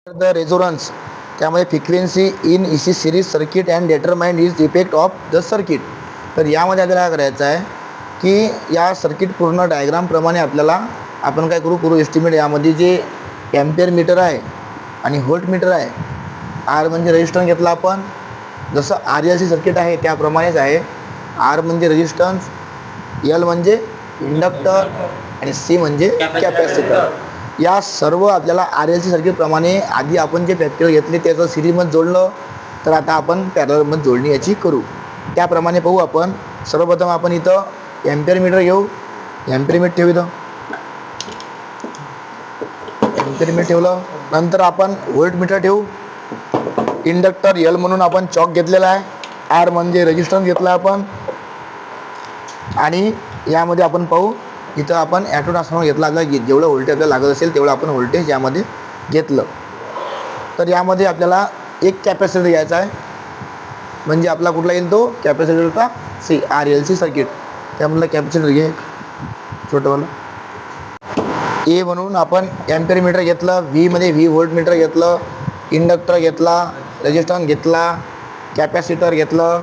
The resonance त्यामध्ये frequency in इसी series circuit and determined is effect of the circuit. तर यामध्ये आपल्याला काय करायचं आहे की या सर्किट पूर्ण डायग्रामप्रमाणे आपल्याला आपण काय करू एस्टिमेट. यामध्ये जे एम्पियर मीटर आहे आणि व्होल्ट मीटर आहे. आर म्हणजे रेजिस्टन्स घेतला आपण, जसं आर एल सी सर्किट आहे त्याप्रमाणेच आहे. आर म्हणजे रेजिस्टन्स, एल म्हणजे इंडक्टर आणि सी म्हणजे कॅपॅसिटर. या सर्व आपल्याला आर एल सी सर्किटप्रमाणे आधी आपण जे प्रॅक्टिकल घेतले त्याचं सिरीजमध्ये जोडलं, तर आता आपण पॅरललमध्ये जोडणी याची करू. त्याप्रमाणे पाहू आपण. सर्वप्रथम आपण इथं एम्पियर मीटर घेऊ. एम्पियर मीटर ठेवू इथं. एम्पियर मीटर ठेवलं. नंतर आपण व्होल्ट मीटर ठेवू. इंडक्टर एल म्हणून आपण चॉक घेतलेला आहे. आर म्हणजे रेजिस्टन्स घेतला आपण. आणि यामध्ये आपण पाहू इथं आपण ॲटो ट्रान्सफॉर्मर घेतला. आपल्याला जेवढं व्होल्टेज आपल्याला लागत असेल तेवढं आपण व्होल्टेज यामध्ये घेतलं. तर यामध्ये आपल्याला एक कॅपॅसिटर घ्यायचा आहे, म्हणजे आपला कुठला येईल तो कॅपॅसिटरचा C R L C circuit. त्यामधलं कॅपॅसिटर घे छोटंवालं. ए म्हणून आपण एम्पियर मीटर घेतलं. व्ही मध्ये व्ही व्होल्ट मीटर घेतलं. इंडक्टर घेतला, रेजिस्टन्स घेतला, कॅपॅसिटर घेतलं,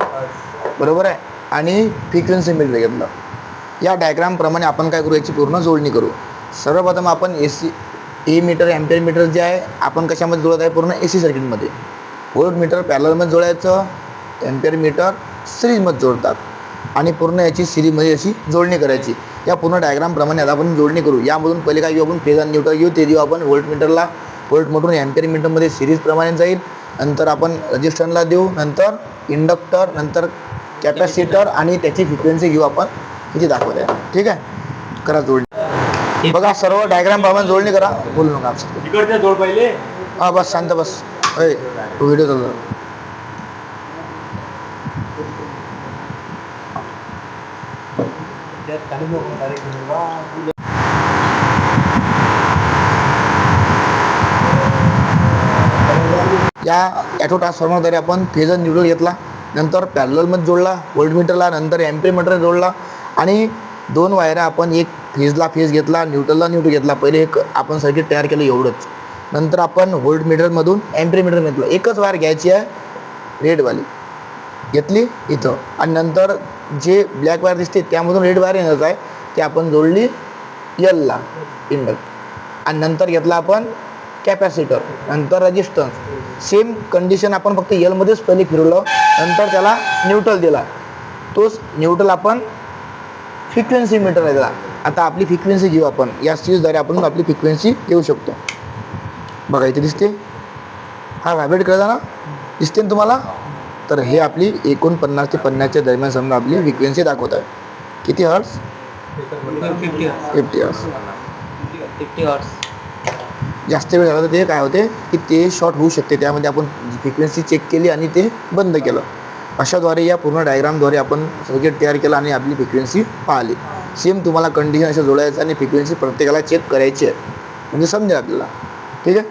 बरोबर आहे. आणि फ्रिक्वेन्सी मीटर घेतलं. या डायग्रामप्रमाणे आपण काय करू, याची पूर्ण जोडणी करू. सर्वप्रथम आपण ए मीटर एम्पियर मीटर जे आहे आपण कशामध्ये जोडत आहे, पूर्ण ए सी सर्किटमध्ये. व्होल्ट मीटर पॅरललमध्ये जोडायचं, एम्पियर मीटर सिरीजमध्ये जोडतात आणि पूर्ण याची सिरीजमध्ये अशी जोडणी करायची. या पूर्ण डायग्रामप्रमाणे आता आपण जोडणी करू. यामधून पहिले काय घेऊ आपण, फेज आणि न्यूट्रल घेऊ. ते देऊ आपण व्होल्ट मीटरला. व्होल्ट मीटरहून एम्पियर मीटरमध्ये सिरीजप्रमाणे जाईल. नंतर आपण रेजिस्टन्सला देऊ, नंतर इंडक्टर, नंतर कॅपॅसिटर आणि त्याची फ्रिक्वेन्सी घेऊ आपण. इथे दाखवत आहे. ठीक आहे, करा जोडणी. बघा सर्व डायग्राम प्रमाणे जोडणी करा. बोलू नका इकडच्या जोड पहिले. हां बस शांत बस. व्हिडिओ चालू. या ॲटो ट्रान्सफॉर्मरद्वारे आपण फेजर न्यूट्रल घेतला, नंतर पॅरललमध्ये जोडला व्होल्ट मीटरला, नंतर एम्पियर मीटर जोडला आणि दोन वायऱ्या आपण एक फेजला फेज घेतला, न्यूट्रलला न्यूट्रल घेतला. पहिले एक आपण सर्किट तयार केलं एवढंच. नंतर आपण व्होल्ट मीटरमधून एम्पियर मीटर घेतलं. एकच वायर घ्यायची आहे, रेडवाली घेतली इथं. आणि नंतर जे ब्लॅक वायर दिसते त्यामधून रेड वायर येणार आहे, ते आपण जोडली एलला इंडक्टर. आणि नंतर घेतला आपण कॅपॅसिटर, नंतर रेजिस्टन्स. सेम कंडिशन आपण फक्त एलमध्येच पहिले फिरवलं, नंतर त्याला न्यूट्रल दिला. तोच न्यूट्रल आपण फ्रिक्वेन्सी मीटर दिला. आता आपली फ्रिक्वेन्सी घेऊ आपण. या सीरीजद्वारे आपण आपली फ्रिक्वेन्सी घेऊ शकतो. बघा इथे दिसते, हा व्हायब्रेट करता ना, दिसते ना तुम्हाला. तर हे आपली 49 ते 50च्या दरम्यान समजा आपली फ्रिक्वेन्सी दाखवत आहे. किती हर्ट्स? 50 हर्ट्स. जास्त वेळ झाला तर ते काय होते की ते शॉर्ट होऊ शकते. त्यामध्ये आपण फ्रिक्वेन्सी चेक केली आणि ते बंद केलं. अशाद्वारे या पूर्ण डायग्रामद्वारे आपण सर्किट तयार केलं आणि आपली फ्रिक्वेन्सी पाहिली. सेम तुम्हाला कंडिशन असं जोडायचं आणि फ्रिक्वेन्सी प्रत्येकाला चेक करायची आहे, म्हणजे समजेल आपल्याला. ठीक आहे.